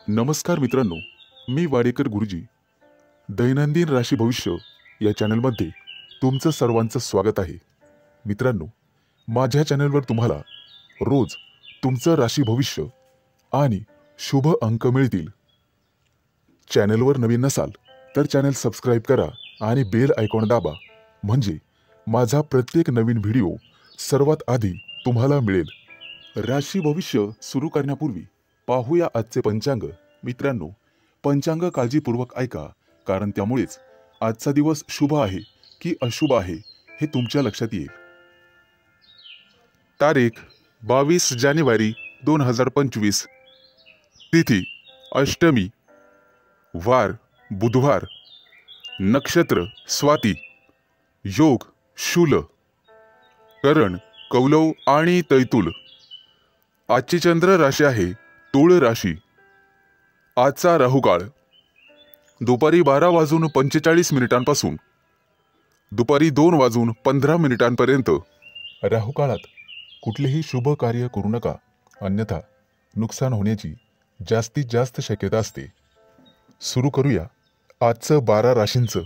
नमस्कार मित्रांनो, मी वाडेकर गुरुजी. दैनंदिन राशी भविष्य या चॅनलमध्ये तुमचं सर्वांचं स्वागत आहे. मित्रांनो, माझ्या चॅनलवर तुम्हाला रोज तुमचं राशी भविष्य आणि शुभ अंक मिळतील. चॅनलवर नवीन नसाल तर चॅनल सबस्क्राईब करा आणि बेल आयकॉन दाबा, म्हणजे माझा प्रत्येक नवीन व्हिडिओ सर्वात आधी तुम्हाला मिळेल. राशी भविष्य सुरू करण्यापूर्वी पाहूया आजचे पंचांग. मित्रांनो, पंचांग काळजीपूर्वक ऐका, कारण त्यामुळेच आजचा दिवस शुभ आहे की अशुभ आहे हे तुमच्या लक्षात येईल. तारीख 22 जानेवारी 2025. तिथी अष्टमी, वार बुधवार, नक्षत्र स्वाती, योग शूल, करण कौलव आणि तैतुल. आजची चंद्र राशी आहे तुळ राशी. आजचा राहुकाळ दुपारी 12:45 दुपारी 2:15 राहुकाळात कुठलेही शुभ कार्य करू नका, अन्यथा नुकसान होण्याची जास्तीत जास्त शक्यता असते. सुरू करूया आजचं 12 राशींचं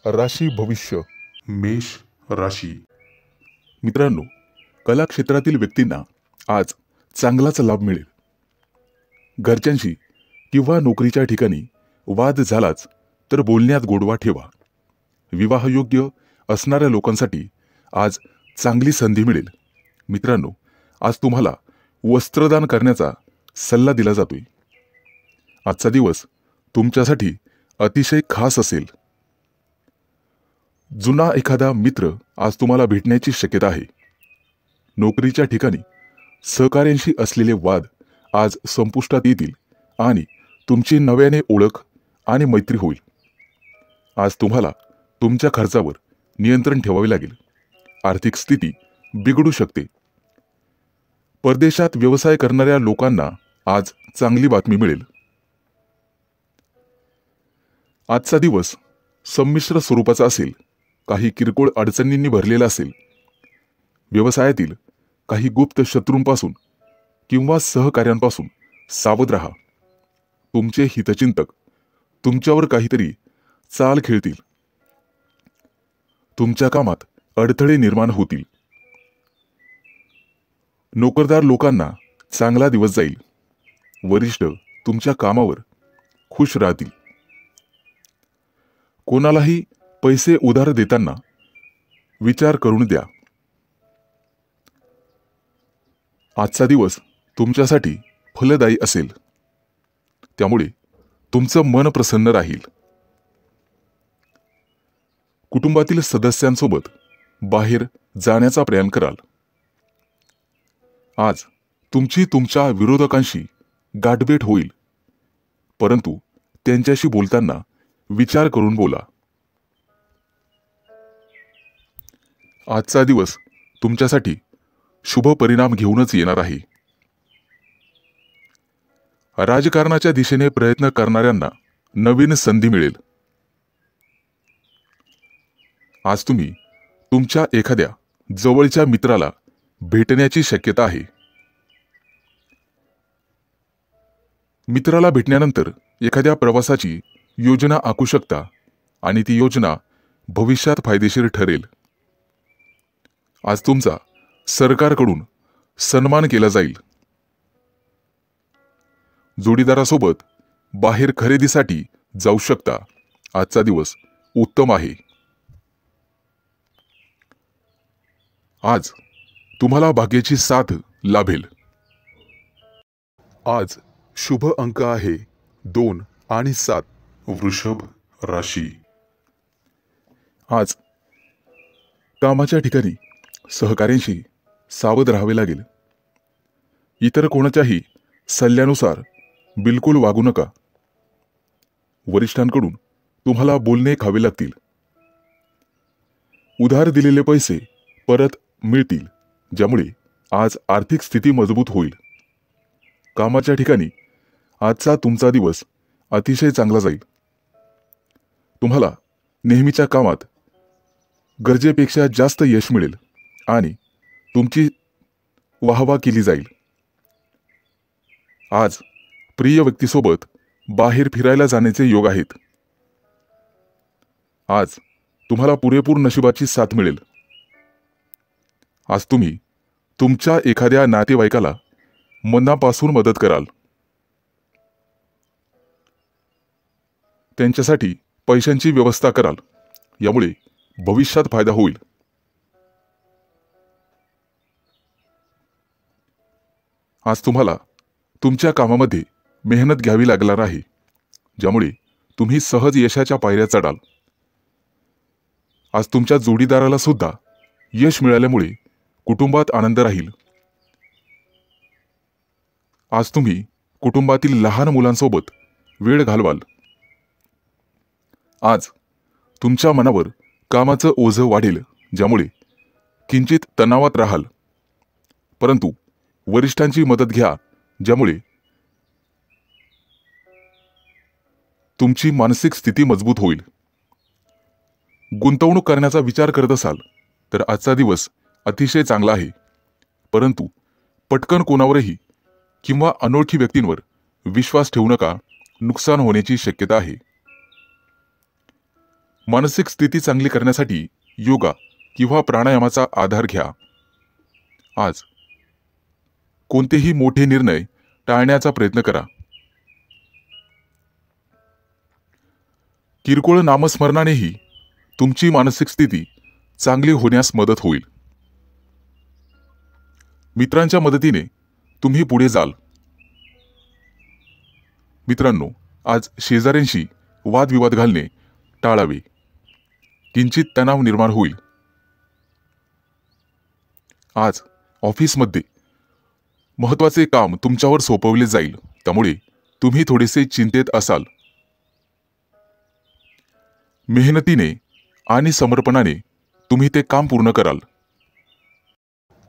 राशी भविष्य. मेष राशी. मित्रांनो, कला क्षेत्रातील व्यक्तींना आज चांगलाच लाभ मिळेल. घरच्यांशी किंवा नोकरीच्या ठिकाणी वाद झालाच तर बोलण्यात गोडवा ठेवा. विवाहयोग्य असणाऱ्या लोकांसाठी आज चांगली संधी मिळेल. मित्रांनो, आज तुम्हाला वस्त्रदान करण्याचा सल्ला दिला जातोय. आजचा दिवस तुमच्यासाठी अतिशय खास असेल. जुना एखादा मित्र आज तुम्हाला भेटण्याची शक्यता आहे. नोकरीच्या ठिकाणी सहकाऱ्यांशी असलेले वाद आज संपुष्टात येतील आणि तुमची नव्याने ओळख आणि मैत्री होईल. आज तुम्हाला तुमच्या खर्चावर नियंत्रण ठेवावे लागेल. आर्थिक स्थिती बिघडू शकते. परदेशात व्यवसाय करणाऱ्या लोकांना आज चांगली बातमी मिळेल. आजचा दिवस संमिश्र स्वरूपाचा असेल. काही किरकोळ अडचणींनी भरलेला असेल. व्यवसायातील काही गुप्त शत्रूंपासून किंवा सहकाऱ्यांपासून सावध राहा. तुमचे हितचिंतक तुमच्यावर काहीतरी चाल खेळतील. तुमच्या कामात अडथळे निर्माण होतील. नोकरदार लोकांना चांगला दिवस जाईल. वरिष्ठ तुमच्या कामावर खुश राहतील. कोणालाही पैसे उधार देताना विचार करून द्या. आजचा दिवस तुमच्यासाठी फलदायी असेल, त्यामुळे तुमचं मन प्रसन्न राहील. कुटुंबातील सदस्यांसोबत बाहेर जाण्याचा प्रयत्न कराल. आज तुमची तुमच्या विरोधकांशी गाठभेट होईल, परंतु त्यांच्याशी बोलताना विचार करून बोला. आजचा दिवस तुमच्यासाठी शुभ परिणाम घेऊनच येणार आहे. राजकारणाच्या दिशेने प्रयत्न करणाऱ्यांना नवीन संधी मिळेल. आज तुम्ही तुमच्या एखाद्या जवळच्या मित्राला भेटण्याची शक्यता आहे. मित्राला भेटल्यानंतर एखाद्या प्रवासाची योजना आखू शकता आणि ती योजना भविष्यात फायदेशीर ठरेल. आज तुमचा सरकारकडून सन्मान केला जाईल. जोडीदारासोबत बाहेर खरेदीसाठी जाऊ शकता. आजचा दिवस उत्तम आहे. आज तुम्हाला भाग्याची साथ लाभेल. आज शुभ अंक आहे 2 आणि 7. वृषभ राशी. आज कामाच्या ठिकाणी सहकाऱ्यांशी सावध राहावे लागेल. इतर कोणाच्याही सल्ल्यानुसार बिलकुल वागू नका. वरिष्ठांकडून तुम्हाला बोलणे खावे लागतील. उधार दिलेले पैसे परत मिळतील, ज्यामुळे आज आर्थिक स्थिती मजबूत होईल. कामाच्या ठिकाणी आजचा तुमचा दिवस अतिशय चांगला जाईल. तुम्हाला नेहमीच्या कामात गरजेपेक्षा जास्त यश मिळेल आणि तुमची वाहवा केली जाईल. आज प्रिय व्यक्तीसोबत बाहेर फिरायला जाण्याचे योग आहेत. आज तुम्हाला पुरेपूर नशिबाची साथ मिळेल. आज तुम्ही तुमच्या एखाद्या नातेवाईकाला मनापासून मदत कराल. त्यांच्यासाठी पैशांची व्यवस्था कराल. यामुळे भविष्यात फायदा होईल. आज तुम्हाला तुमच्या कामामध्ये मेहनत घ्यावी लागणार आहे, ज्यामुळे तुम्ही सहज यशाच्या पायऱ्या चढाल. आज तुमच्या जोडीदाराला सुद्धा यश मिळाल्यामुळे कुटुंबात आनंद राहील. आज तुम्ही कुटुंबातील लहान मुलांसोबत वेळ घालवाल. आज तुमच्या मनावर कामाचं ओझं वाढेल, ज्यामुळे किंचित तणावात राहाल. परंतु वरिष्ठांची मदत घ्या, ज्यामुळे तुमची मानसिक स्थिती मजबूत होईल. गुंतवणूक करण्याचा विचार करत असाल तर आजचा दिवस अतिशय चांगला आहे. परंतु पटकन कोणावरही किंवा अनोळखी व्यक्तींवर विश्वास ठेवू नका. नुकसान होण्याची शक्यता आहे. मानसिक स्थिती चांगली करण्यासाठी योगा किंवा प्राणायामाचा आधार घ्या. आज कोणतेही मोठे निर्णय टाळण्याचा प्रयत्न करा. किरकोळ नामस्मरणानेही तुमची मानसिक स्थिती चांगली होण्यास मदत होईल. मित्रांच्या मदतीने तुम्ही पुढे जाल. मित्रांनो, आज शेजाऱ्यांशी वादविवाद घालणे टाळावे. किंचित तणाव निर्माण होईल. आज ऑफिसमध्ये महत्त्वाचे काम तुमच्यावर सोपवले जाईल, त्यामुळे तुम्ही थोडेसे चिंतेत असाल. मेहनतीने आणि समर्पणाने तुम्ही ते काम पूर्ण कराल.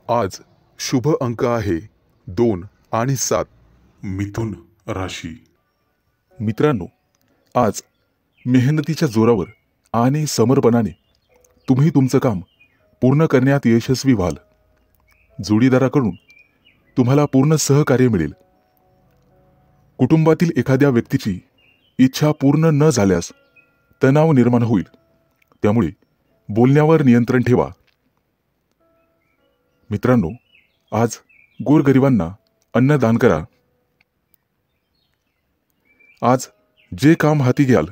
आज शुभ अंक आहे 2 आणि 7. मिथुन राशी. मित्रांनो, आज मेहनतीच्या जोरावर आणि समर्पणाने तुम्ही तुमचं काम पूर्ण करण्यात यशस्वी व्हाल. जोडीदाराकडून तुम्हाला पूर्ण सहकार्य मिळेल. कुटुंबातील एखाद्या व्यक्तीची इच्छा पूर्ण न झाल्यास तणाव निर्माण होईल, त्यामुळे बोलण्यावर नियंत्रण ठेवा. मित्रांनो, आज गोरगरिबांना अन्नदान करा. आज जे काम हाती घ्याल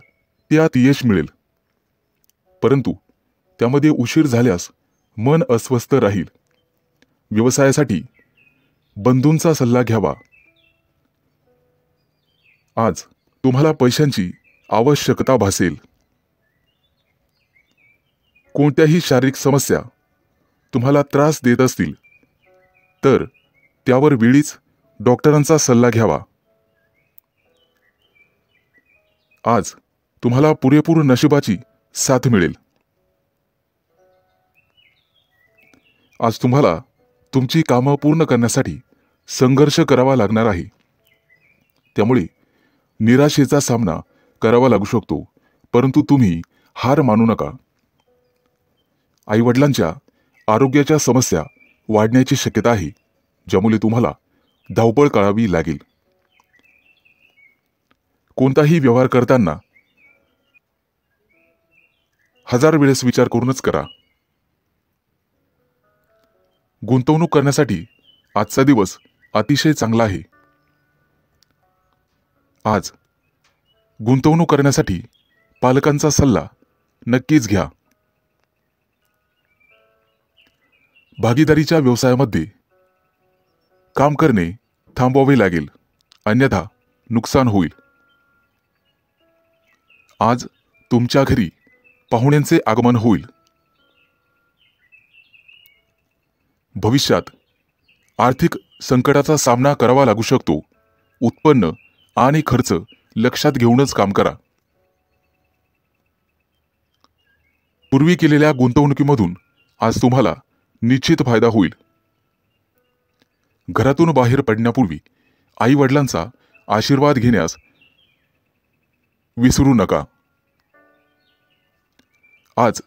त्यात यश मिळेल, परंतु त्यामध्ये उशीर झाल्यास मन अस्वस्थ राहील. व्यवसायासाठी बंधूंचा सल्ला घ्यावा. आज तुम्हाला पैशांची आवश्यकता भासेल. कोणत्याही शारीरिक समस्या तुम्हाला त्रास देत असतील तर त्यावर वेळीच डॉक्टरांचा सल्ला घ्यावा. आज तुम्हाला पुरेपूर नशिबाची साथ मिळेल. आज तुम्हाला तुमची कामं पूर्ण करण्यासाठी संघर्ष करावा लागणार आहे, त्यामुळे निराशेचा सामना करावा लागू शकतो. परंतु तुम्ही हार मानू नका. आईवडिलांच्या आरोग्याच्या समस्या वाढण्याची शक्यता आहे, ज्यामुळे तुम्हाला धावपळ करावी लागेल. कोणताही व्यवहार करताना 1000 वेळेस विचार करूनच करा. गुंतवणूक करण्यासाठी आजचा दिवस अतिशय चांगला आहे. आज गुंतवणूक करण्यासाठी पालकांचा सल्ला नक्कीच घ्या. भागीदारीच्या व्यवसायामध्ये काम करणे थांबवावे लागेल, अन्यथा नुकसान होईल. आज तुमच्या घरी पाहुण्यांचे आगमन होईल. भविष्यात आर्थिक संकटाचा सामना करावा लागू शकतो. उत्पन्न आणि खर्च लक्षात घेऊनच काम करा. पूर्वी केलेल्या गुंतवणुकीमधून आज तुम्हाला निश्चित फायदा होईल. घरातून बाहेर पडण्यापूर्वी आई वडिलांचा आशीर्वाद घेण्यास विसरू नका. आज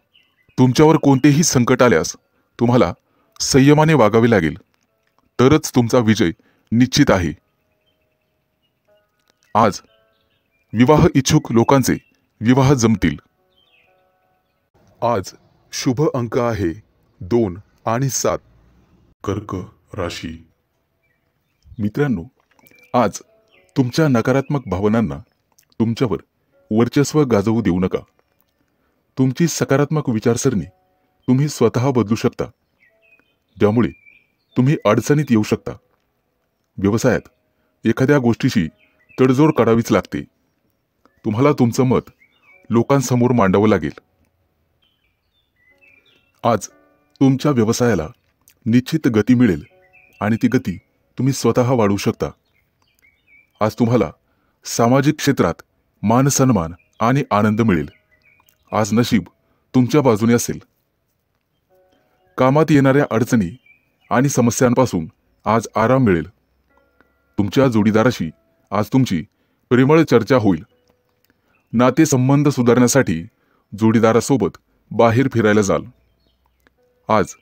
तुमच्यावर कोणतेही संकट आल्यास तुम्हाला संयमाने वागावे लागेल, तरच तुमचा विजय निश्चित आहे. आज विवाह इच्छुक लोकांचे विवाह जमतील. आज शुभ अंक आहे 2 आणि 7. कर्क राशी. मित्रांनो, आज तुमच्या नकारात्मक भावनांना तुमच्यावर वर्चस्व गाजवू देऊ नका. तुमची सकारात्मक विचारसरणी तुम्ही स्वतः बदलू शकता, ज्यामुळे तुम्ही अडचणीत येऊ शकता. व्यवसायात एखाद्या गोष्टीशी तडजोड करावीच लागते. तुम्हाला तुमचं मत लोकांसमोर मांडावं लागेल. आज तुमच्या व्यवसायाला निश्चित गती मिळेल आणि ती गती तुम्ही स्वतः वाढवू शकता. आज तुम्हाला सामाजिक क्षेत्रात मान सन्मान आणि आनंद मिळेल. आज नशीब तुमच्या बाजूने असेल. कामात येणाऱ्या अडचणी आणि समस्यांपासून आज आराम मिळेल. तुमच्या जोडीदाराशी आज तुमची प्रेमळ चर्चा होईल. नातेसंबंध सुधारण्यासाठी जोडीदारासोबत बाहेर फिरायला जाल. आज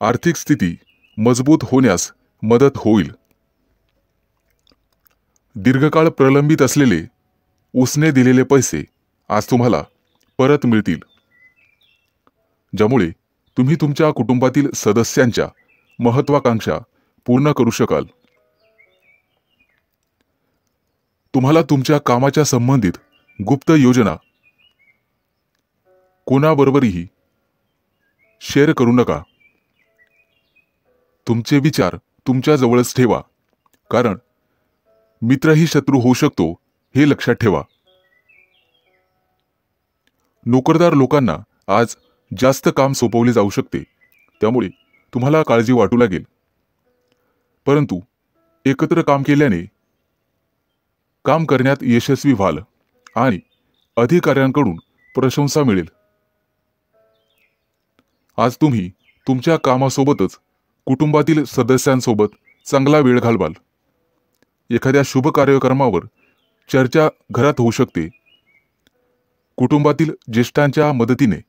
आर्थिक स्थिती मजबूत होण्यास मदत होईल. दीर्घकाळ प्रलंबित असलेले उसने दिलेले पैसे आज तुम्हाला परत मिळतील, ज्यामुळे तुम्ही तुमच्या कुटुंबातील सदस्यांच्या महत्त्वाकांक्षा पूर्ण करू शकाल. तुम्हाला तुमच्या कामाच्या संबंधित गुप्त योजना कोणाबरोबरही शेअर करू नका. तुमचे विचार तुमच्या जवळच ठेवा, कारण मित्रही शत्रू होऊ शकतो हे लक्षात ठेवा. नोकरदार लोकांना आज जास्त काम सोपवले जाऊ शकते, त्यामुळे तुम्हाला काळजी वाटू लागेल. परंतु एकत्र काम केल्याने काम करण्यात यशस्वी व्हाल आणि अधिकाऱ्यांकडून प्रशंसा मिळेल. आज तुम्ही तुमच्या कामासोबतच कुटुंबातील सदस्यांसोबत चांगला वेळ घालवाल. एखाद्या शुभ कार्यक्रमावर चर्चा घरात होऊ शकते. कुटुंबातील ज्येष्ठांच्या मदतीने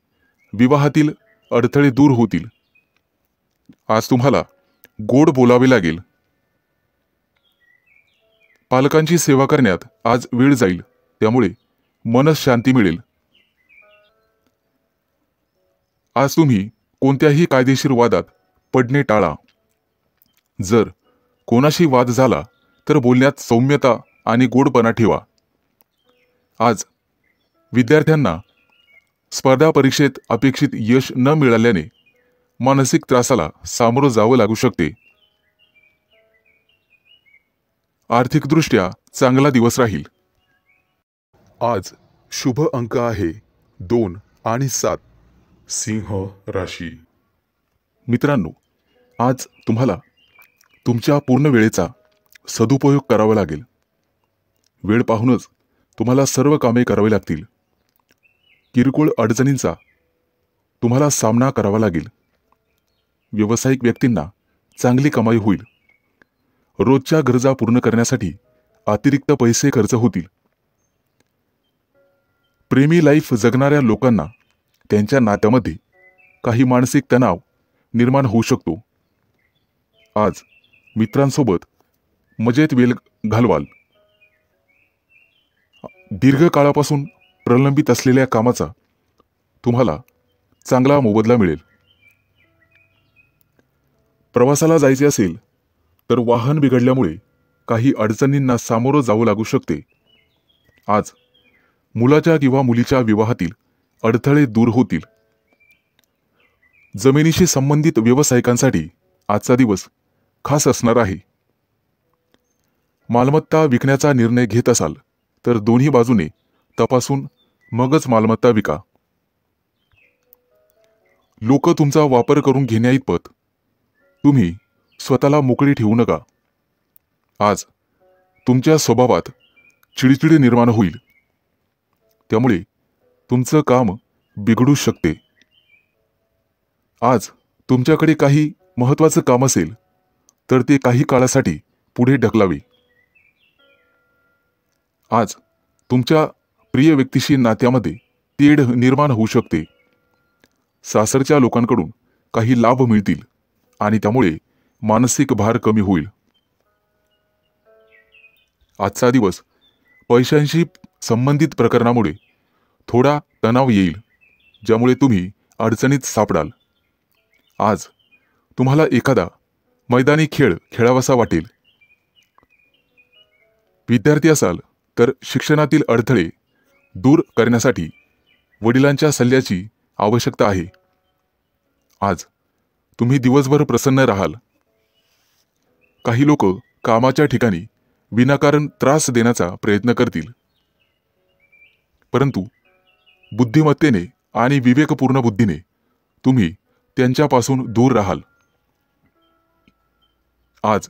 विवाहातील अडथळे दूर होतील. आज तुम्हाला गोड बोलावे लागेल. पालकांची सेवा करण्यात आज वेळ जाईल, त्यामुळे मनःशांती मिळेल. आज तुम्ही कोणत्याही कायदेशीर वादात पडणे टाळा. जर कोणाशी वाद झाला तर बोलण्यात सौम्यता आणि गोडपणा ठेवा. आज विद्यार्थ्यांना स्पर्धा परीक्षेत अपेक्षित यश न मिळाल्याने मानसिक त्रासाला सामोरं जावं लागू शकते. आर्थिकदृष्ट्या चांगला दिवस राहील. आज शुभ अंक आहे 2 आणि 7. सिंह राशी. मित्रांनो, आज तुम्हाला तुमच्या पूर्ण वेळेचा सदुपयोग करावा लागेल. वेळ पाहूनच तुम्हाला सर्व कामे करावी लागतील. किरकोळ अडचणींचा तुम्हाला सामना करावा लागेल. व्यावसायिक व्यक्तींना चांगली कमाई होईल. रोजच्या गरजा पूर्ण करण्यासाठी अतिरिक्त पैसे खर्च होतील. प्रेमी लाईफ जगणाऱ्या लोकांना त्यांच्या नात्यामध्ये काही मानसिक तणाव निर्माण होऊ शकतो. आज मित्रांसोबत मजेत वेळ घालवाल. दीर्घकाळापासून प्रलंबित असलेल्या कामाचा तुम्हाला चांगला मोबदला मिळेल. प्रवासाला जायचे असेल तर वाहन बिघडल्यामुळे काही अडचणींना सामोरं जावं लागू शकते. आज मुलाच्या किंवा मुलीच्या विवाहातील अडथळे दूर होतील. जमिनीशी संबंधित व्यावसायिकांसाठी आजचा दिवस खास असणार आहे. मालमत्ता विकण्याचा निर्णय घेत असाल तर दोन्ही बाजूने तपासून मगच मालमत्ता विका. लोक तुमचा वापर करून घेण्याइतपत तुम्ही स्वतःला मोकळी ठेवू नका. आज तुमच्या स्वभावात चिडचिड निर्माण होईल, त्यामुळे तुमचं काम बिघडू शकते. आज तुमच्याकडे काही महत्त्वाचं काम असेल तर ते काही काळासाठी पुढे ढकलावे. आज तुमच्या प्रिय व्यक्तीशी नात्यामध्ये तेढ निर्माण होऊ शकते. सासरच्या लोकांकडून काही लाभ मिळतील आणि त्यामुळे मानसिक भार कमी होईल. आजचा दिवस पैशांशी संबंधित प्रकरणामुळे थोडा तणाव येईल, ज्यामुळे तुम्ही अडचणीत सापडाल. आज तुम्हाला एखादा मैदानी खेळ खेळावासा वाटेल. विद्यार्थी असाल तर शिक्षणातील अडथळे दूर करण्यासाठी वडिलांच्या सल्ल्याची आवश्यकता आहे. आज तुम्ही दिवसभर प्रसन्न राहाल. काही लोक कामाच्या ठिकाणी विनाकारण त्रास देण्याचा प्रयत्न करतील, परंतु बुद्धिमत्तेने आणि विवेकपूर्ण बुद्धीने तुम्ही त्यांच्यापासून दूर राहाल. आज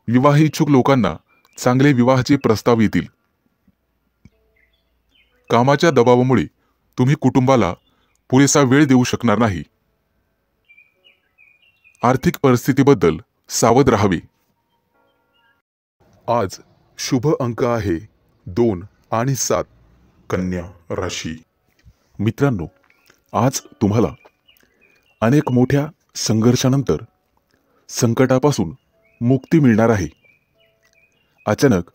विवाह इच्छुक लोकांना चांगले विवाहाचे प्रस्ताव येतील. कामाच्या दबावामुळे तुम्ही कुटुंबाला पुरेसा वेळ देऊ शकणार नाही. आर्थिक परिस्थितीबद्दल सावध राहावे. आज शुभ अंक आहे 2 आणि 7. कन्या राशी. मित्रांनो, आज तुम्हाला अनेक मोठ्या संघर्षानंतर संकटापासून मुक्ती मिळणार आहे. अचानक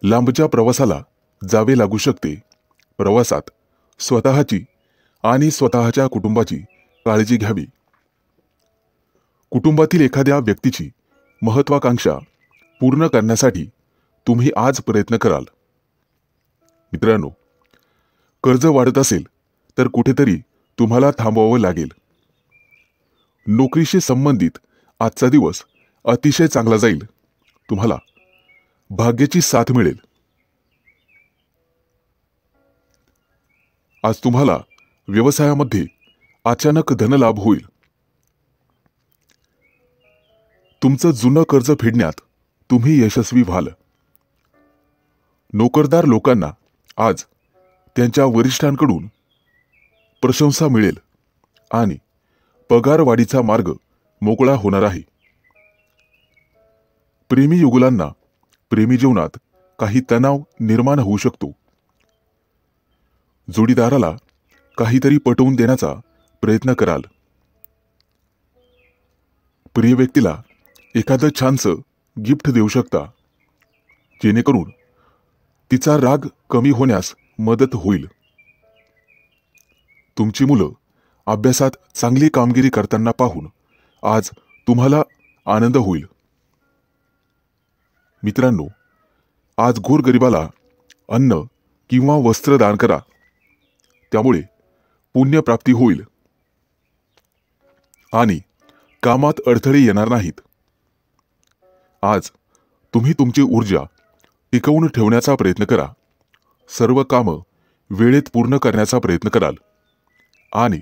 लांबच्या प्रवासाला जावे लागू शकते. प्रवासात स्वतःची आणि स्वतःच्या कुटुंबाची काळजी घ्यावी. कुटुंबातील एखाद्या व्यक्तीची महत्त्वाकांक्षा पूर्ण करण्यासाठी तुम्ही आज प्रयत्न कराल. मित्रांनो, कर्ज वाढत असेल तर कुठेतरी तुम्हाला थांबवावं लागेल. नोकरीशी संबंधित आजचा दिवस अतिशय चांगला जाईल. तुम्हाला भाग्याची साथ मिळेल. आज तुम्हाला व्यवसायामध्ये अचानक धनलाभ होईल. तुमचं जुनं कर्ज फेडण्यात तुम्ही यशस्वी व्हाल. नोकरदार लोकांना आज त्यांच्या वरिष्ठांकडून प्रशंसा मिळेल आणि पगारवाढीचा मार्ग मोकळा होणार आहे. प्रेमी युगुलांना प्रेमी जीवनात काही तणाव निर्माण होऊ शकतो. जोडीदाराला काहीतरी पटवून देण्याचा प्रयत्न कराल. प्रिय व्यक्तीला एखादं छानसं गिफ्ट देऊ शकता, जेणेकरून तिचा राग कमी होण्यास मदत होईल. तुमची मुलं अभ्यासात चांगली कामगिरी करताना पाहून आज तुम्हाला आनंद होईल. मित्रांनो, आज गोरगरिबाला अन्न किंवा वस्त्र दान करा. त्यामुळे पुण्यप्राप्ती होईल आणि कामात अडथळे येणार नाहीत. आज तुम्ही तुमची ऊर्जा टिकवून ठेवण्याचा प्रयत्न करा. सर्व कामं वेळेत पूर्ण करण्याचा प्रयत्न कराल आणि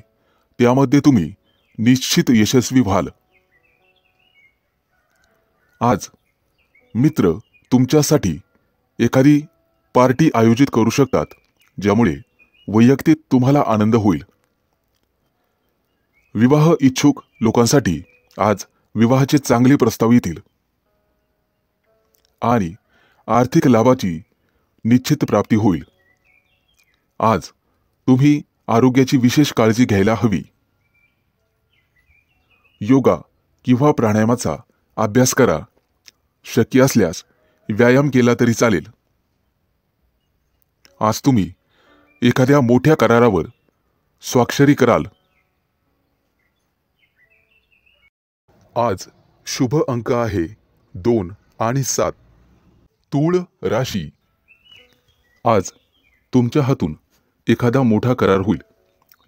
त्यामध्ये तुम्ही निश्चित यशस्वी व्हाल. आज मित्र तुमच्यासाठी एखादी पार्टी आयोजित करू शकतात, ज्यामुळे वैयक्तिक तुम्हाला आनंद होईल. विवाह इच्छुक लोकांसाठी आज विवाहाचे चांगले प्रस्ताव येतील आणि आर्थिक लाभाची निश्चित प्राप्ती होईल. आज तुम्ही आरोग्याची विशेष काळजी घ्यायला हवी. योगा किंवा प्राणायामाचा अभ्यास करा. शक्य असल्यास व्यायाम केला तरी चालेल. आज तुम्ही एखाद्या मोठ्या करारावर स्वाक्षरी कराल. आज शुभ अंक आहे 2 आणि 7. तूळ राशी. आज तुमच्या हातून एखादा मोठा करार होईल,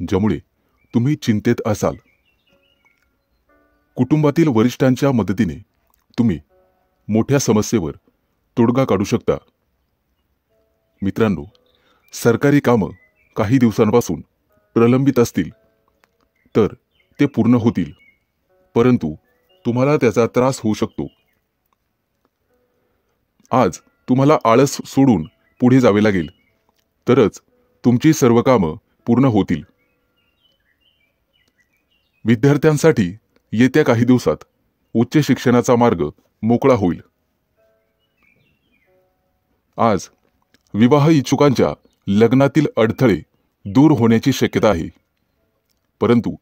ज्यामुळे तुम्ही चिंतेत असाल. कुटुंबातील वरिष्ठांच्या मदतीने तुम्ही मोठ्या समस्येवर तोडगा काढू शकता. मित्रांनो, सरकारी कामं काही दिवसांपासून प्रलंबित असतील तर ते पूर्ण होतील, परंतु तुम्हाला त्याचा त्रास होऊ शकतो. आज तुम्हाला आळस सोडून पुढे जावे लागेल, तरच तुमची सर्व कामं पूर्ण होतील. विद्यार्थ्यांसाठी येत्या काही दिवसात उच्च शिक्षणाचा मार्ग मोकळा होईल. आज विवाह इच्छुकांच्या लग्नातील अडथळे दूर होण्याची शक्यता आहे, परंतु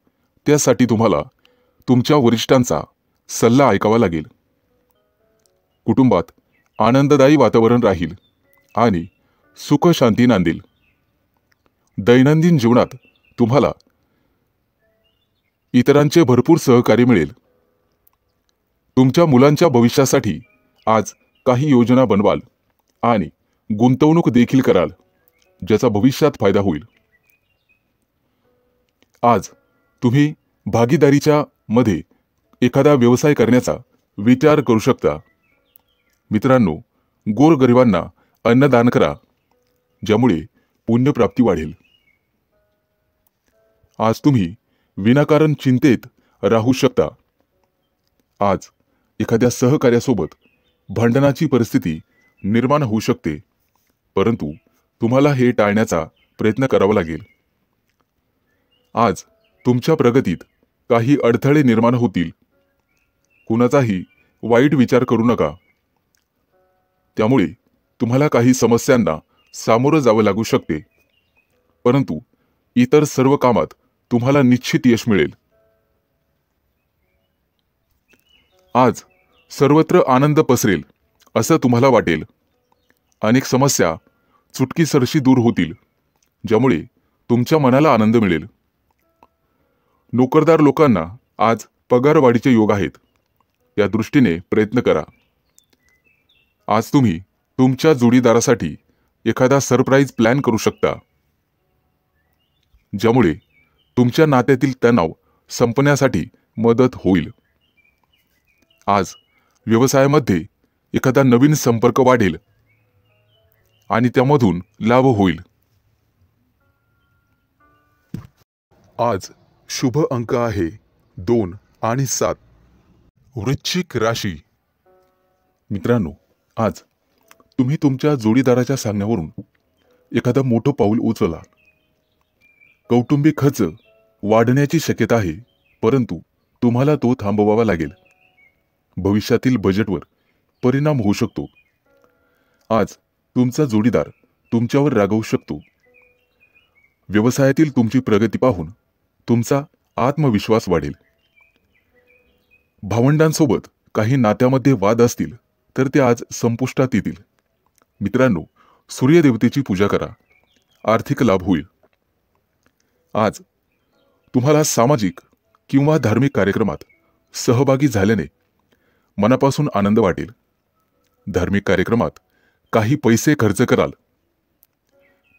त्यासाठी तुम्हाला तुमच्या वरिष्ठांचा सल्ला ऐकावा लागेल. कुटुंबात आनंददायी वातावरण राहील आणि सुख शांती नांदेल. दैनंदिन जीवनात तुम्हाला इतरांचे भरपूर सहकार्य मिळेल. तुमच्या मुलांच्या भविष्यासाठी आज काही योजना बनवाल आणि गुंतवणूक देखील कराल, ज्याचा भविष्यात फायदा होईल. आज तुम्ही भागीदारीच्या मध्ये एखादा व्यवसाय करण्याचा विचार करू शकता. मित्रांनो, गोरगरिबांना अन्नदान करा, ज्यामुळे पुण्यप्राप्ती वाढेल. आज तुम्ही विनाकारण चिंतेत राहू शकता. आज एखाद्या सहकार्यासोबत भांडणाची परिस्थिती निर्माण होऊ शकते, परंतु तुम्हाला हे टाळण्याचा प्रयत्न करावा लागेल. आज तुमच्या प्रगतीत काही अडथळे निर्माण होतील. कुणाचाही वाईट विचार करू नका. त्यामुळे तुम्हाला काही समस्यांना सामोरं जावं लागू शकते, परंतु इतर सर्व कामात तुम्हाला निश्चित यश मिळेल. आज सर्वत्र आनंद पसरेल असं तुम्हाला वाटेल. अनेक समस्या चुटकीसरशी दूर होतील, ज्यामुळे तुमच्या मनाला आनंद मिळेल. नोकरदार लोकांना आज पगारवाढीचे योग आहेत. या दृष्टीने प्रयत्न करा. आज तुम्ही तुमच्या जोडीदारासाठी एखादा सरप्राईज प्लॅन करू शकता, ज्यामुळे तुमच्या नात्यातील तणाव संपण्यासाठी मदत होईल. आज व्यवसायामध्ये एखादा नवीन संपर्क वाढेल आणि त्यामधून लाभ होईल. आज शुभ अंक आहे 2 आणि 7. वृश्चिक राशी. मित्रांनो, आज तुम्ही तुमच्या जोडीदाराच्या सांगण्यावरून एखादा मोठं पाऊल उचलला. कौटुंबिक खर्च वाढण्याची शक्यता आहे, परंतु तुम्हाला तो थांबवावा लागेल. भविष्यातील बजेटवर परिणाम होऊ शकतो. आज तुमचा जोडीदार तुमच्यावर रागावू शकतो. व्यवसायातील तुमची प्रगती पाहून तुमचा आत्मविश्वास वाढेल. भावंडांसोबत काही नात्यामध्ये वाद असतील तर ते आज संपुष्टात येतील. मित्रांनो, सूर्यदेवतेची पूजा करा, आर्थिक लाभ होईल. आज तुम्हाला सामाजिक किंवा धार्मिक कार्यक्रमात सहभागी झाल्याने मनापासून आनंद वाटेल. धार्मिक कार्यक्रमात काही पैसे खर्च कराल,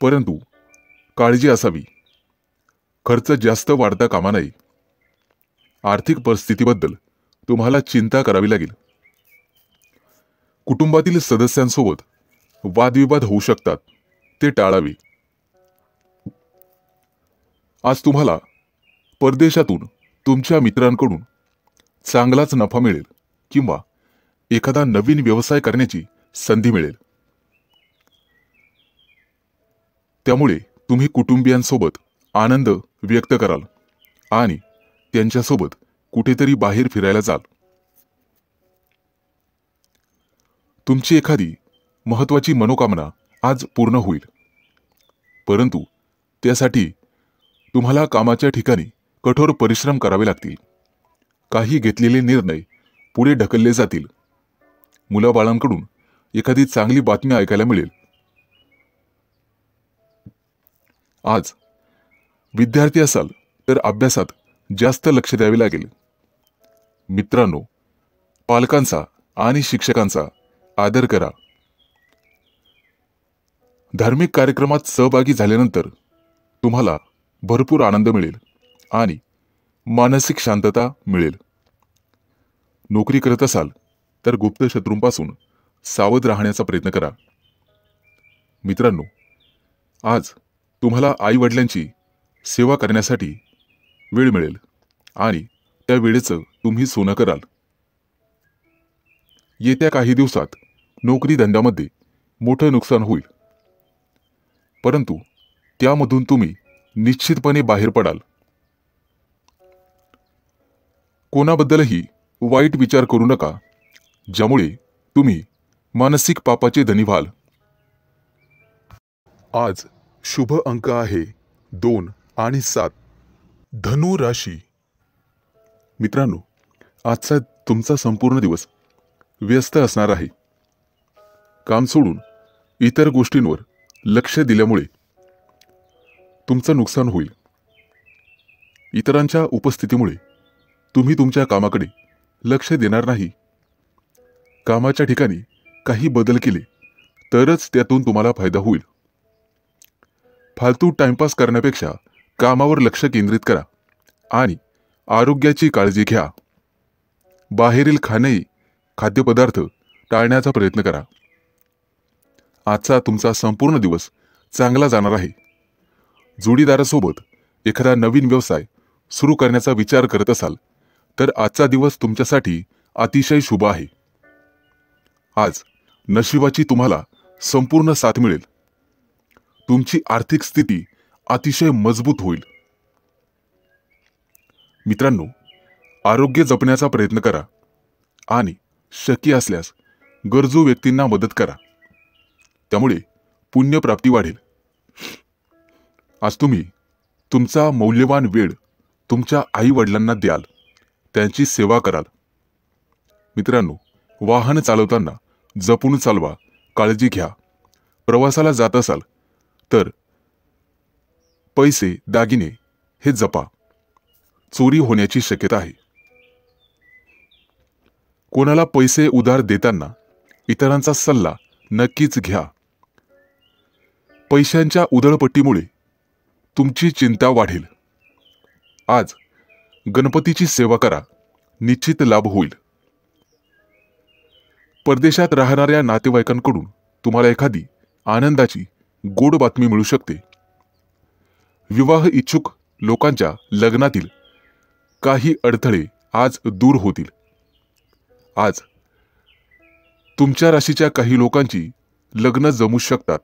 परंतु काळजी असावी, खर्च जास्त वाढता कामा नये. आर्थिक परिस्थितीबद्दल तुम्हाला चिंता करावी लागेल. कुटुंबातील सदस्यांसोबत वादविवाद होऊ शकतात, ते टाळावे. आज तुम्हाला परदेशातून तुमच्या मित्रांकडून चांगलाच नफा मिळेल किंवा एखादा नवीन व्यवसाय करण्याची संधी मिळेल. त्यामुळे तुम्ही कुटुंबियांसोबत आनंद व्यक्त कराल आणि त्यांच्यासोबत कुठेतरी बाहेर फिरायला जाल. तुमची एखादी महत्त्वाची मनोकामना आज पूर्ण होईल, परंतु त्यासाठी तुम्हाला कामाच्या ठिकाणी कठोर परिश्रम करावे लागतील. काही घेतलेले निर्णय पुढे ढकलले जातील. मुलाबाळांकडून एखादी चांगली बातमी ऐकायला मिळेल. आज विद्यार्थी असाल तर अभ्यासात जास्त लक्ष द्यावे लागेल. मित्रांनो, पालकांचा आणि शिक्षकांचा आदर करा. धार्मिक कार्यक्रमात सहभागी झाल्यानंतर तुम्हाला भरपूर आनंद मिळेल आणि मानसिक शांतता मिळेल. नोकरी करत असाल तर गुप्त शत्रूंपासून सावध राहण्याचा प्रयत्न करा. मित्रांनो, आज तुम्हाला आई-वडिलांची सेवा करण्यासाठी वेळ मिळेल आणि त्या वेळेचं तुम्ही सोनं कराल. येत्या काही दिवसात नोकरी धंद्यामध्ये मोठं नुकसान होईल, परंतु त्यामधून तुम्ही निश्चितपणे बाहेर पडाल. कोणाबद्दलही वाईट विचार करू नका, ज्यामुळे तुम्ही मानसिक पापाचे धनी व्हाल. आज शुभ अंक आहे 2 आणि 7. धनु राशी. मित्रांनो, आजचा तुमचा संपूर्ण दिवस व्यस्त असणार आहे. काम सोडून इतर गोष्टींवर लक्ष दिल्यामुळे तुमचं नुकसान होईल. इतरांच्या उपस्थितीमुळे तुम्ही तुमच्या कामाकडे लक्ष देणार नाही. कामाच्या ठिकाणी काही बदल केले तरच त्यातून तुम्हाला फायदा होईल. फालतू टाइमपास करण्यापेक्षा कामावर लक्ष केंद्रित करा आणि आरोग्याची काळजी घ्या. बाहेरील खाद्यपदार्थ टाळण्याचा प्रयत्न करा. आजचा तुमचा संपूर्ण दिवस चांगला जाणार आहे. जोडीदारासोबत एखादा नवीन व्यवसाय सुरू करण्याचा विचार करत असाल तर आजचा दिवस तुमच्यासाठी अतिशय शुभ आहे. आज नशिबाची तुम्हाला संपूर्ण साथ मिळेल. तुमची आर्थिक स्थिती अतिशय मजबूत होईल. मित्रांनो, आरोग्य जपण्याचा प्रयत्न करा आणि शक्य असल्यास गरजू व्यक्तींना मदत करा. त्यामुळे पुण्यप्राप्ती वाढेल. आज तुम्ही तुमचा मौल्यवान वेळ तुमच्या आई वडिलांना द्याल, त्यांची सेवा कराल. मित्रांनो, वाहन चालवताना जपून चालवा, काळजी घ्या. प्रवासाला जात असाल तर पैसे दागिने हे जपा. चोरी होण्याची शक्यता आहे. कोणाला पैसे उधार देताना इतरांचा सल्ला नक्कीच घ्या. पैशांच्या उधळपट्टीमुळे तुमची चिंता वाढेल. आज गणपतीची सेवा करा, निश्चित लाभ होईल. परदेशात राहणाऱ्या नातेवाईकांकडून तुम्हाला एखादी आनंदाची गोड बातमी मिळू शकते. विवाह इच्छुक लोकांच्या लग्नातील काही अडथळे आज दूर होतील. आज तुमच्या राशीच्या काही लोकांची लग्न जमू शकतात,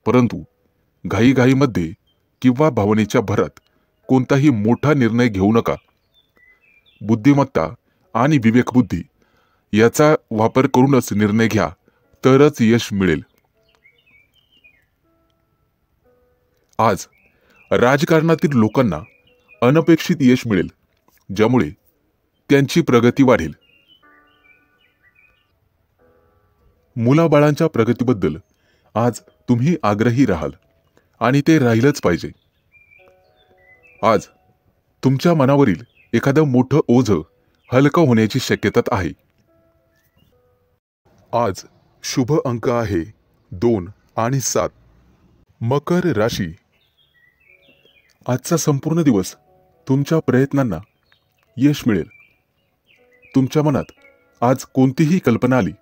परंतु घाईघाईमध्ये किंवा भावनेच्या भरात कोणताही मोठा निर्णय घेऊ नका. बुद्धिमत्ता आणि विवेकबुद्धी याचा वापर करूनच निर्णय घ्या, तरच यश मिळेल. आज राजकारणातील लोकांना अनपेक्षित यश मिळेल, ज्यामुळे त्यांची प्रगती वाढेल. मुलाबाळांच्या प्रगतीबद्दल आज तुम्ही आग्रही राहाल आणि ते राहिलंच पाहिजे. आज तुमच्या मनावरील एखादं मोठं ओझं हलकं होण्याची शक्यता आहे. आज शुभ अंक आहे 2 आणि 7. मकर राशी. आजचा संपूर्ण दिवस तुमच्या प्रयत्नांना यश मिळेल. तुमच्या मनात आज कोणतीही कल्पना आली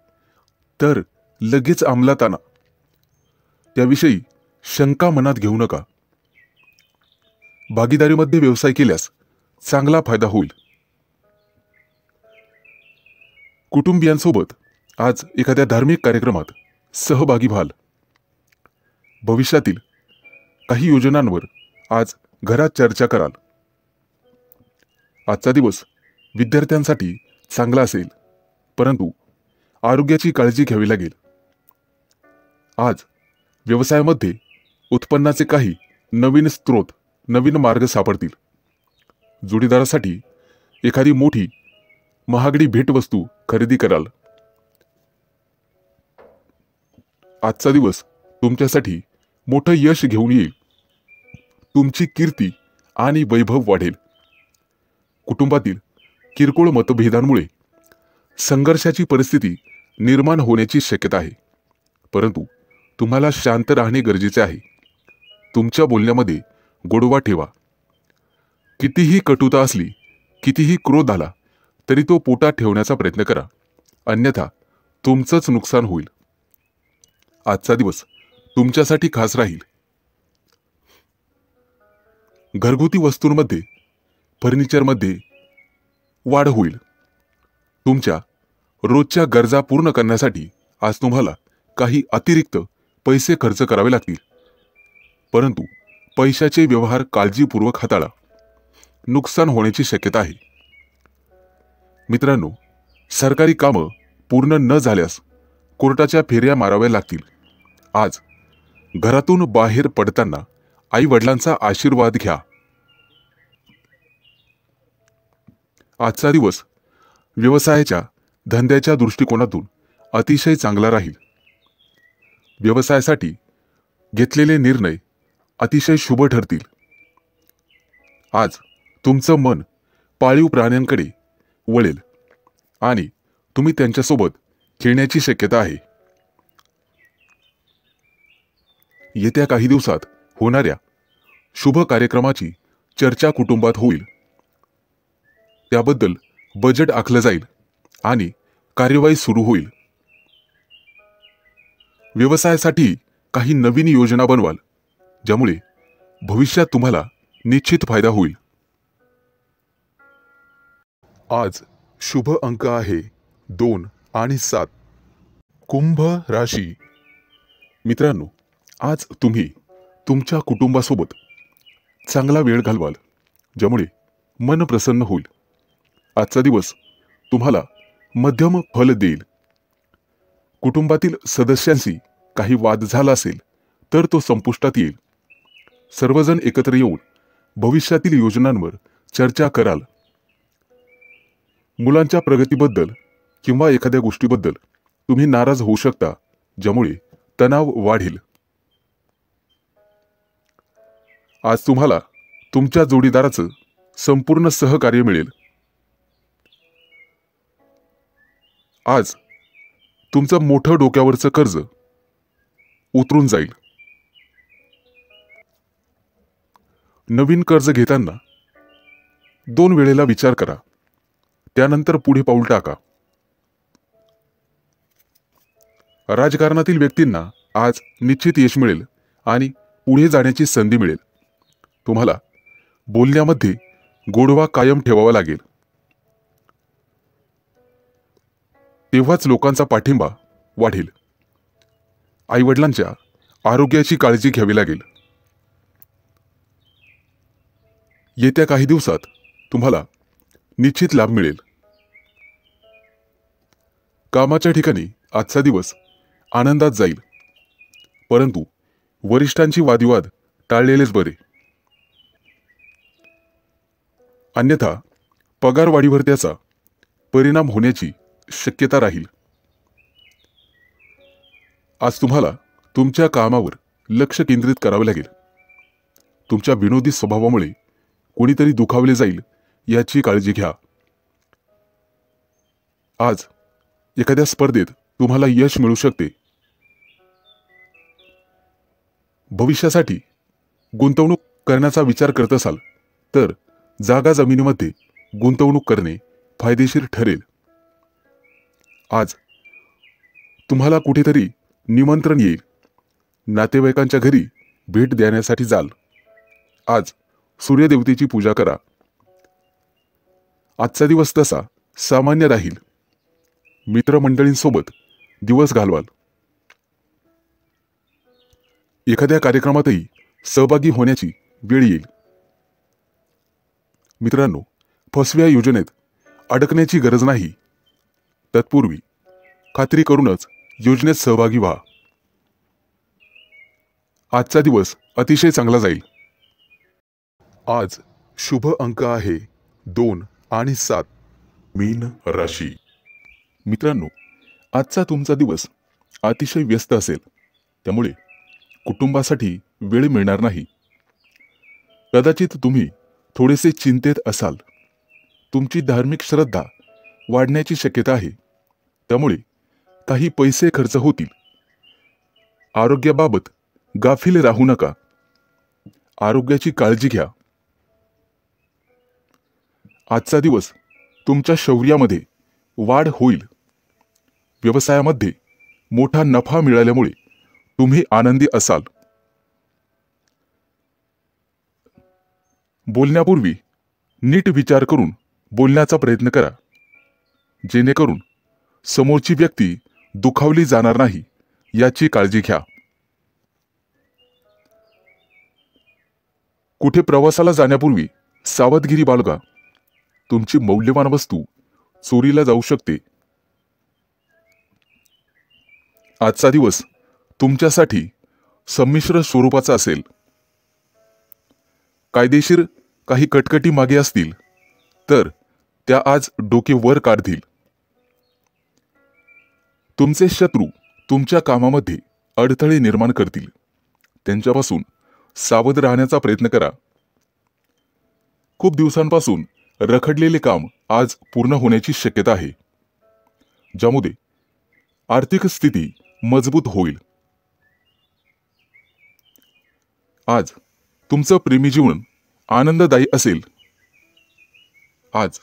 तर लगेच अंमलात आणा. त्याविषयी शंका मनात घेऊ नका. भागीदारीमध्ये व्यवसाय केल्यास चांगला फायदा होईल. कुटुंबियांसोबत आज एखाद्या धार्मिक कार्यक्रमात सहभागी व्हाल. भविष्यातील काही योजनांवर आज घरात चर्चा कराल. आजचा दिवस विद्यार्थ्यांसाठी चांगला असेल, परंतु आरोग्याची काळजी घ्यावी लागेल. आज व्यवसायामध्ये उत्पन्नाचे काही नवीन स्रोत, नवीन मार्ग सापडतील. जोडीदारासाठी एखादी मोठी महागडी भेटवस्तू खरेदी कराल. आजचा दिवस तुमच्यासाठी मोठं यश घेऊन येईल. तुमची कीर्ती आणि वैभव वाढेल. कुटुंबातील किरकोळ मतभेदांमुळे संघर्षाची परिस्थिती निर्माण होण्याची शक्यता आहे, परंतु तुम्हाला शांत राहणे गरजेचे आहे. तुमच्या बोलण्यामध्ये गोडवा ठेवा. कितीही कटुता असली, कितीही क्रोध आला तरी तो पोटात ठेवण्याचा प्रयत्न करा, अन्यथा तुमचंच नुकसान होईल. आजचा दिवस तुमच्यासाठी खास राहील. घरगुती वस्तूंमध्ये, फर्निचरमध्ये वाढ होईल. तुमच्या रोजच्या गरजा पूर्ण करण्यासाठी आज तुम्हाला काही अतिरिक्त पैसे खर्च करावे लागतील, परंतु पैशाचे व्यवहार काळजीपूर्वक हाताळा. नुकसान होण्याची शक्यता आहे. मित्रांनो, सरकारी कामं पूर्ण न झाल्यास कोर्टाच्या फेऱ्या माराव्या लागतील. आज घरातून बाहेर पडताना आई वडिलांचा आशीर्वाद घ्या. आजचा दिवस व्यवसायाच्या धंद्याच्या दृष्टिकोनातून अतिशय चांगला राहील. व्यवसायासाठी घेतलेले निर्णय अतिशय शुभ ठरतील. आज तुमचं मन पाळीव प्राण्यांकडे वळेल आणि तुम्ही त्यांच्यासोबत खेळण्याची शक्यता आहे. येत्या काही दिवसात होणाऱ्या शुभ कार्यक्रमाची चर्चा कुटुंबात होईल. त्याबद्दल बजेट आखलं जाईल आणि कार्यवाही सुरू होईल. व्यवसायासाठी काही नवीन योजना बनवाल, ज्यामुळे भविष्यात तुम्हाला निश्चित फायदा होईल. आज शुभ अंक आहे 2 आणि 7. कुंभ राशी. मित्रांनो, आज तुम्ही तुमच्या कुटुंबासोबत चांगला वेळ घालवाल, ज्यामुळे मन प्रसन्न होईल. आजचा दिवस तुम्हाला मध्यम फल देईल. कुटुंबातील सदस्यांशी काही वाद झाला असेल तर तो संपुष्टात येईल. सर्वजण एकत्र येऊन भविष्यातील योजनांवर चर्चा कराल. मुलांच्या प्रगतीबद्दल किंवा एखाद्या गोष्टीबद्दल तुम्ही नाराज होऊ शकता, ज्यामुळे तणाव वाढेल. आज तुम्हाला तुमच्या जोडीदाराचं संपूर्ण सहकार्य मिळेल. आज तुमचं मोठं डोक्यावरचं कर्ज उतरून जाईल. नवीन कर्ज घेताना 2 वेळेला विचार करा, त्यानंतर पुढे पाऊल टाका. राजकारणातील व्यक्तींना आज निश्चित यश मिळेल आणि पुढे जाण्याची संधी मिळेल. तुम्हाला बोलण्यामध्ये गोडवा कायम ठेवावा लागेल. तेव्हाच लोकांचा पाठिंबा वाढेल. आईवडिलांच्या आरोग्याची काळजी घ्यावी लागेल. येत्या काही दिवसात तुम्हाला निश्चित लाभ मिळेल. कामाच्या ठिकाणी आजचा दिवस आनंदात जाईल, परंतु वरिष्ठांची वादविवाद टाळलेलेच बरे. अन्यथा पगारवाढीवर त्याचा परिणाम होण्याची शक्यता राहील. आज तुम्हाला तुमच्या कामावर लक्ष केंद्रित करावे लागेल. तुमच्या विनोदी स्वभावामुळे कोणीतरी दुखावले जाईल याची काळजी घ्या. आज एखाद्या स्पर्धेत तुम्हाला यश मिळू शकते. भविष्यासाठी गुंतवणूक करण्याचा विचार करत असाल तर जागा जमिनीमध्ये गुंतवणूक करणे फायदेशीर ठरेल. आज तुम्हाला कुठेतरी निमंत्रण येईल. नातेवाईकांच्या घरी भेट देण्यासाठी जाल. आज सूर्यदेवतेची पूजा करा. आजचा दिवस तसा सामान्य राहील. मित्रमंडळींसोबत दिवस घालवाल. एखाद्या कार्यक्रमातही सहभागी होण्याची वेळ येईल. मित्रांनो, फसव्या योजनेत अडकण्याची गरज नाही. तत्पूर्वी खात्री करूनच योजनेत सहभागी व्हा. आजचा दिवस अतिशय चांगला जाईल. आज शुभ अंक आहे 2 आणि 7. मीन राशी. मित्रांनो, आजचा तुमचा दिवस अतिशय व्यस्त असेल, त्यामुळे कुटुंबासाठी वेळ मिळणार नाही. कदाचित तुम्ही थोडेसे चिंतेत असाल. तुमची धार्मिक श्रद्धा वाढण्याची शक्यता आहे, त्यामुळे काही पैसे खर्च होतील. आरोग्याबाबत गाफील राहू नका. आरोग्याची काळजी घ्या. आजचा दिवस तुमच्या शौर्यामध्ये वाढ होईल. व्यवसायामध्ये मोठा नफा मिळाल्यामुळे तुम्ही आनंदी असाल. बोलण्यापूर्वी नीट विचार करून बोलण्याचा प्रयत्न करा, जेणेकरून समोरची व्यक्ती दुखावली जाणार नाही याची काळजी घ्या. कुठे प्रवासाला जाण्यापूर्वी सावधगिरी बाळगा. तुमची मौल्यवान वस्तू चोरीला जाऊ शकते. आजचा दिवस तुमच्यासाठी संमिश्र स्वरूपाचा असेल. कायदेशीर काही कटकटी मागे असतील तर त्या आज डोके वर काढतील. तुमचे शत्रू तुमच्या कामामध्ये अडथळे निर्माण करतील. त्यांच्यापासून सावध राहण्याचा प्रयत्न करा. खूप दिवसांपासून रखडलेले काम आज पूर्ण होण्याची शक्यता आहे, ज्यामुळे आर्थिक स्थिती मजबूत होईल. आज तुमचं प्रेमी जीवन आनंददायी असेल. आज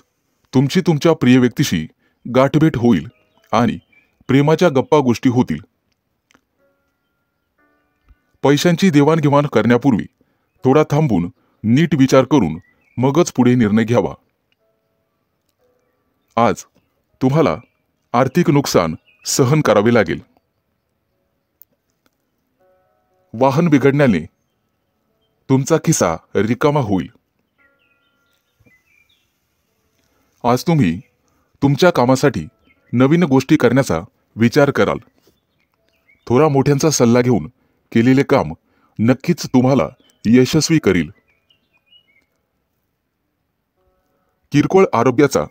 तुमची तुमच्या प्रिय व्यक्तीशी गाठभेट होईल आणि प्रेमाच्या गप्पा गोष्टी होतील. पैशांची देवाणघेवाण करण्यापूर्वी थोडा थांबून नीट विचार करून मगच पुढे निर्णय घ्यावा. आज तुम्हाला आर्थिक नुकसान सहन करावे लागेल. वाहन बिघडण्याने तुमचा खिसा रिकामा होईल. आज तुम्ही तुमच्या कामासाठी नवीन गोष्टी करण्याचा विचार कराल. थोडा मोठ्यांचा सल्ला घेऊन केलेले काम नक्कीच तुम्हाला यशस्वी करील. किरकोळ आरोग्याचा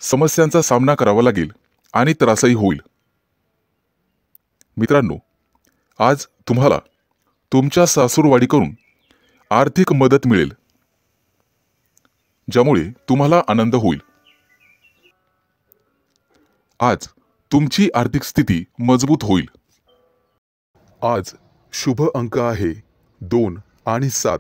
समस्यांचा सामना करावा लागेल आणि त्रासही होईल. मित्रांनो, आज तुम्हाला तुमच्या सासूरवाडीकडून आर्थिक मदत मिळेल, ज्यामुळे तुम्हाला आनंद होईल. आज तुमची आर्थिक स्थिती मजबूत होईल. आज शुभ अंक आहे 2 आणि 7.